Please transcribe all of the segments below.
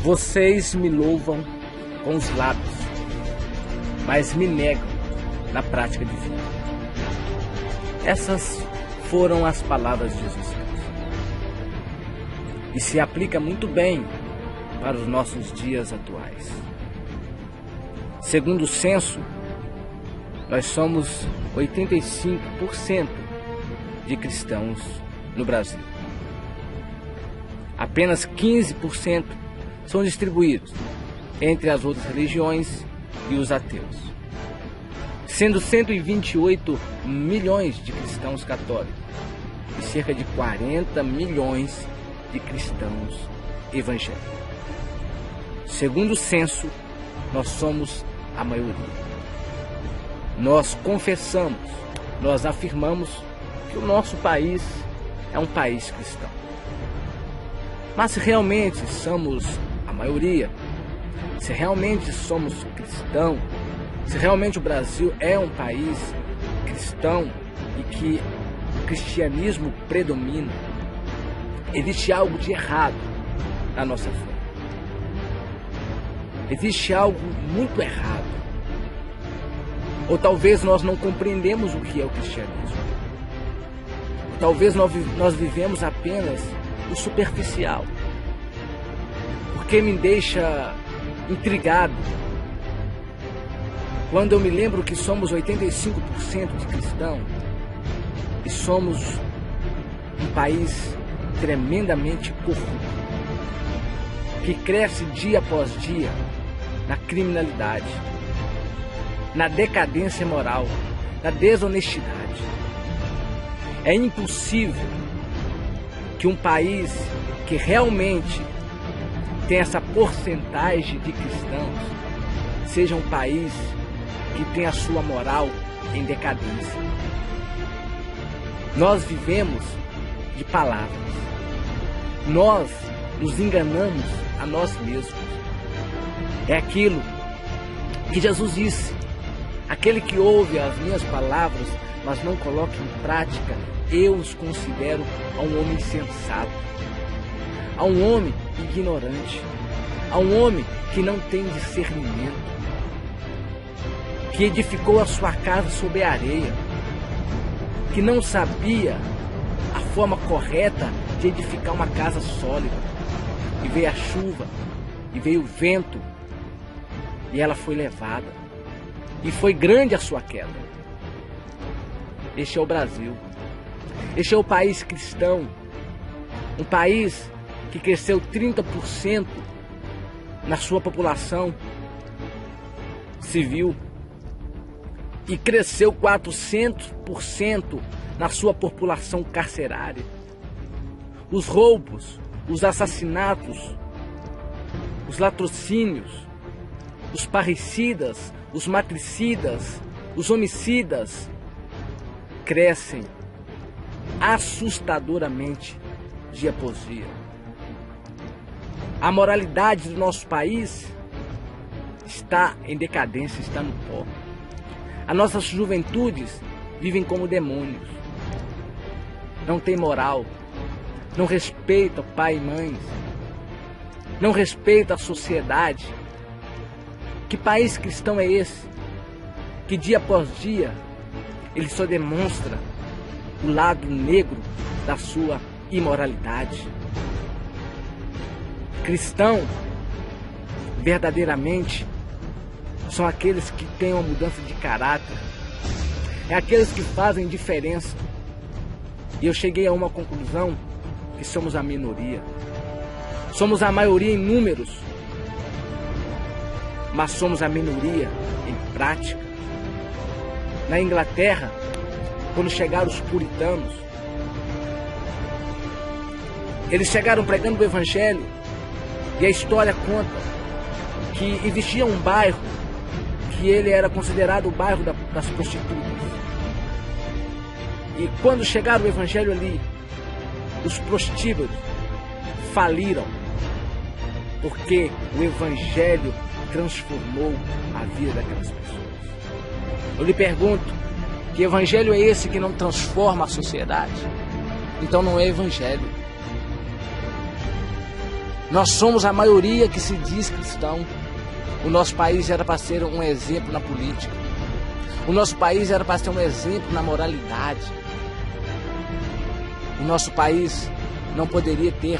Vocês me louvam com os lábios, mas me negam na prática de vida. Essas foram as palavras de Jesus Cristo. E se aplica muito bem para os nossos dias atuais. Segundo o censo, nós somos 85% de cristãos no Brasil. Apenas 15% são distribuídos entre as outras religiões e os ateus, sendo 128 milhões de cristãos católicos e cerca de 40 milhões de cristãos evangélicos. Segundo o censo, nós somos a maioria. Nós confessamos, nós afirmamos que o nosso país é um país cristão. Mas se realmente somos a maioria, se realmente somos cristãos, se realmente o Brasil é um país cristão e que o cristianismo predomina, existe algo de errado na nossa fé. Existe algo muito errado. Ou talvez nós não compreendemos o que é o cristianismo. Ou talvez nós vivemos apenas o superficial. Porque me deixa intrigado quando eu me lembro que somos 85% de cristãos e somos um país tremendamente corrupto, que cresce dia após dia na criminalidade, na decadência moral, na desonestidade. É impossível que um país que realmente tem essa porcentagem de cristãos seja um país que tem a sua moral em decadência. Nós vivemos de palavras. Nós nos enganamos a nós mesmos. É aquilo que Jesus disse: aquele que ouve as minhas palavras, mas não coloca em prática, eu os considero a um homem insensato, a um homem ignorante, a um homem que não tem discernimento, que edificou a sua casa sobre a areia, que não sabia a forma correta de edificar uma casa sólida. E veio a chuva, e veio o vento, e ela foi levada. E foi grande a sua queda. Este é o Brasil. Este é o país cristão. Um país que cresceu 30% na sua população civil. E cresceu 400% na sua população carcerária. Os roubos, os assassinatos, os latrocínios, os parricidas, os matricidas, os homicidas crescem assustadoramente dia após dia. A moralidade do nosso país está em decadência, está no pó. As nossas juventudes vivem como demônios. Não tem moral, não respeita pai e mãe, não respeita a sociedade. Que país cristão é esse? Que dia após dia ele só demonstra o lado negro da sua imoralidade. Cristão, verdadeiramente, são aqueles que têm uma mudança de caráter. É aqueles que fazem diferença. E eu cheguei a uma conclusão que somos a minoria. Somos a maioria em números, mas somos a minoria em prática. Na Inglaterra, quando chegaram os puritanos, eles chegaram pregando o evangelho, e a história conta que existia um bairro que ele era considerado o bairro das prostitutas. E quando chegaram o evangelho ali, os prostíbulos faliram, porque o evangelho transformou a vida daquelas pessoas. Eu lhe pergunto, que evangelho é esse que não transforma a sociedade? Então não é evangelho. Nós somos a maioria que se diz cristão. O nosso país era para ser um exemplo na política. O nosso país era para ser um exemplo na moralidade. O nosso país não poderia ter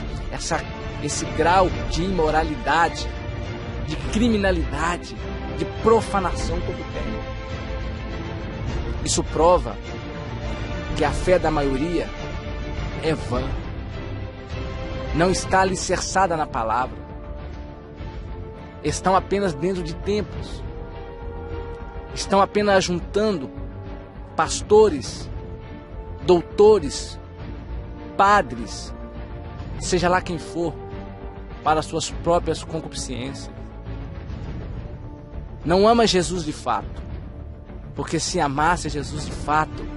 esse grau de imoralidade, de criminalidade, de profanação como tem. Isso prova que a fé da maioria é vã. Não está alicerçada na palavra. Estão apenas dentro de templos. Estão apenas juntando pastores, doutores, padres, seja lá quem for, para suas próprias concupiscências. Não ama Jesus de fato, porque se amasse Jesus de fato,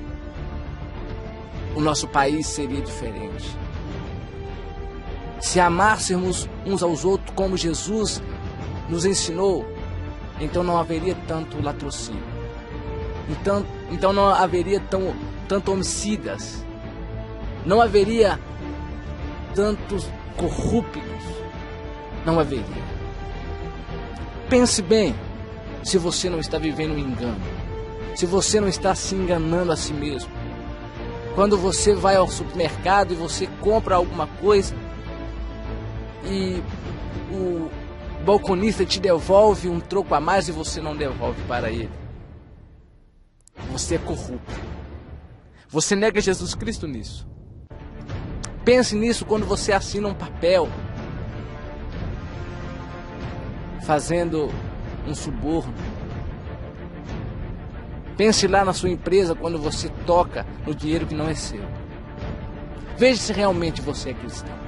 o nosso país seria diferente. Se amássemos uns aos outros como Jesus nos ensinou, então não haveria tanto latrocínio. Então não haveria tanto homicidas. Não haveria tantos corruptos. Não haveria. Pense bem se você não está vivendo um engano. Se você não está se enganando a si mesmo. Quando você vai ao supermercado e você compra alguma coisa e o balconista te devolve um troco a mais e você não devolve para ele. Você é corrupto. Você nega Jesus Cristo nisso. Pense nisso quando você assina um papel fazendo um suborno. Pense lá na sua empresa quando você toca no dinheiro que não é seu. Veja se realmente você é cristão.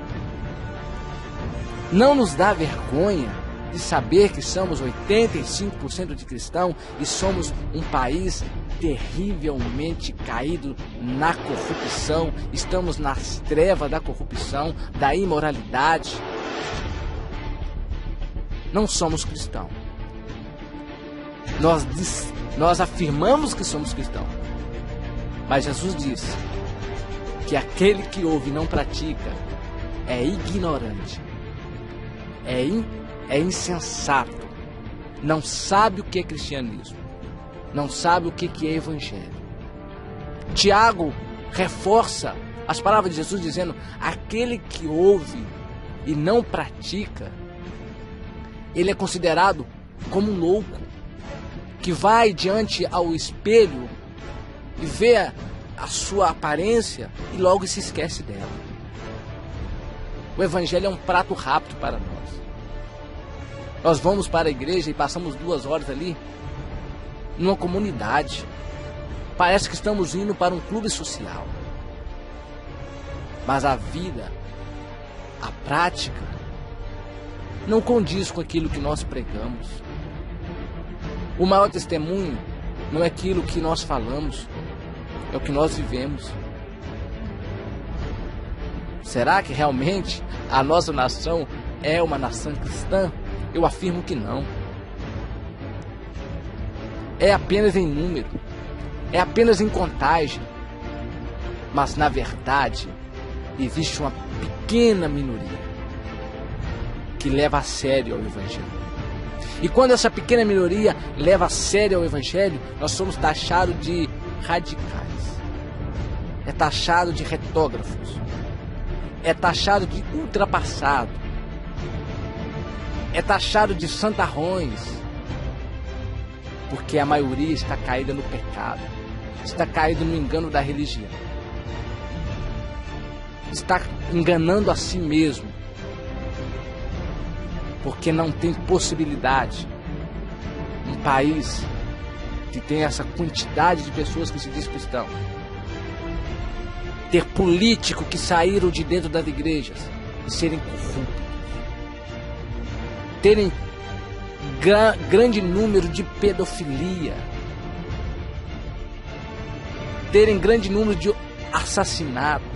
Não nos dá vergonha de saber que somos 85% de cristão e somos um país terrivelmente caído na corrupção. Estamos nas trevas da corrupção, da imoralidade. Não somos cristãos. Nós afirmamos que somos cristãos. Mas Jesus disse que aquele que ouve e não pratica é ignorante, é insensato, não sabe o que é cristianismo, não sabe o que é evangelho. Tiago reforça as palavras de Jesus dizendo: aquele que ouve e não pratica, ele é considerado como um louco, que vai diante ao espelho e vê a sua aparência e logo se esquece dela. O evangelho é um prato rápido para nós. Nós vamos para a igreja e passamos 2 horas ali numa comunidade. Parece que estamos indo para um clube social. Mas a vida, a prática, não condiz com aquilo que nós pregamos. O maior testemunho não é aquilo que nós falamos, é o que nós vivemos. Será que realmente a nossa nação é uma nação cristã? Eu afirmo que não. É apenas em número, é apenas em contagem. Mas na verdade, existe uma pequena minoria que leva a sério o evangelho. E quando essa pequena minoria leva a sério o evangelho, nós somos taxados de radicais. É taxado de retógrafos. É taxado de ultrapassado. É taxado de santarrões. Porque a maioria está caída no pecado. Está caída no engano da religião. Está enganando a si mesmo. Porque não tem possibilidade. Um país que tem essa quantidade de pessoas que se diz cristão, ter políticos que saíram de dentro das igrejas e serem corruptos, terem grande número de pedofilia, terem grande número de assassinatos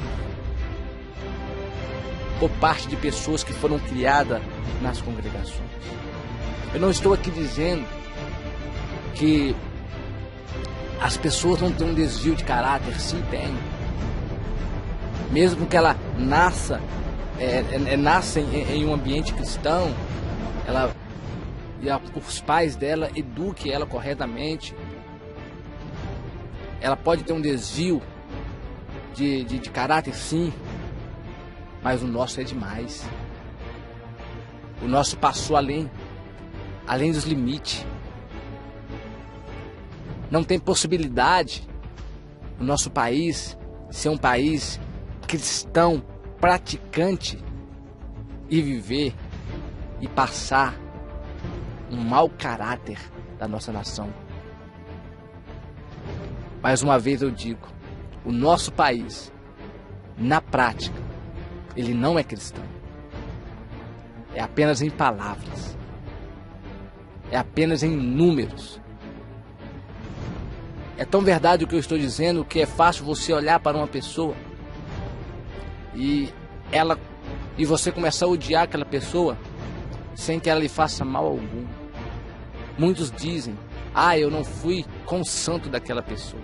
por parte de pessoas que foram criadas nas congregações. Eu não estou aqui dizendo que as pessoas não têm um desvio de caráter. Sim, tem. Mesmo que ela nasça nascem em um ambiente cristão, os pais dela eduquem ela corretamente, ela pode ter um desvio de caráter, sim, mas o nosso é demais. O nosso passou além dos limites. Não tem possibilidade o nosso país ser um país cristão, praticante, e viver e passar um mau caráter da nossa nação. Mais uma vez eu digo, o nosso país, na prática, ele não é cristão. É apenas em palavras. É apenas em números. É tão verdade o que eu estou dizendo que é fácil você olhar para uma pessoa e você começar a odiar aquela pessoa sem que ela lhe faça mal algum. Muitos dizem: eu não fui com o santo daquela pessoa.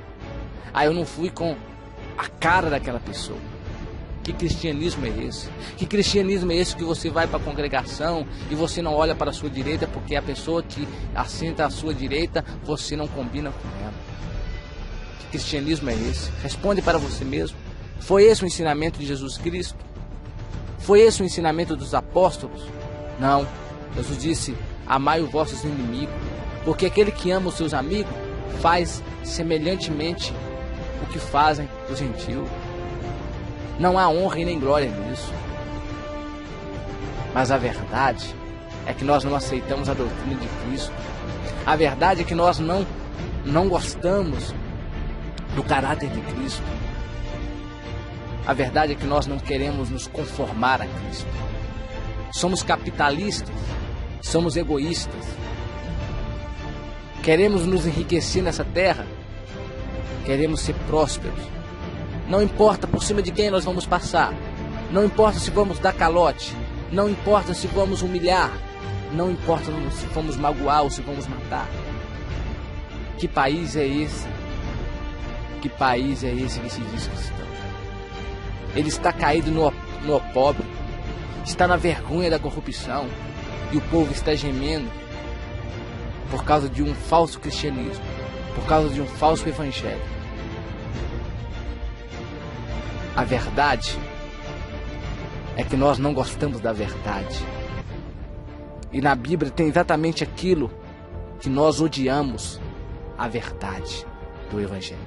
Eu não fui com a cara daquela pessoa. Que cristianismo é esse? Que cristianismo é esse que você vai para a congregação e você não olha para a sua direita porque a pessoa que assenta à sua direita, você não combina com ela? Que cristianismo é esse? Responde para você mesmo. Foi esse o ensinamento de Jesus Cristo? Foi esse o ensinamento dos apóstolos? Não. Jesus disse: amai os vossos inimigos, porque aquele que ama os seus amigos faz semelhantemente o que fazem os gentios. Não há honra e nem glória nisso. Mas a verdade é que nós não aceitamos a doutrina de Cristo. A verdade é que nós não gostamos do caráter de Cristo. A verdade é que nós não queremos nos conformar a Cristo. Somos capitalistas, somos egoístas. Queremos nos enriquecer nessa terra, queremos ser prósperos. Não importa por cima de quem nós vamos passar, não importa se vamos dar calote, não importa se vamos humilhar, não importa se vamos magoar ou se vamos matar. Que país é esse? Que país é esse que se diz cristão? Ele está caído no opróbrio, está na vergonha da corrupção, e o povo está gemendo por causa de um falso cristianismo, por causa de um falso evangelho. A verdade é que nós não gostamos da verdade. E na Bíblia tem exatamente aquilo que nós odiamos: a verdade do evangelho.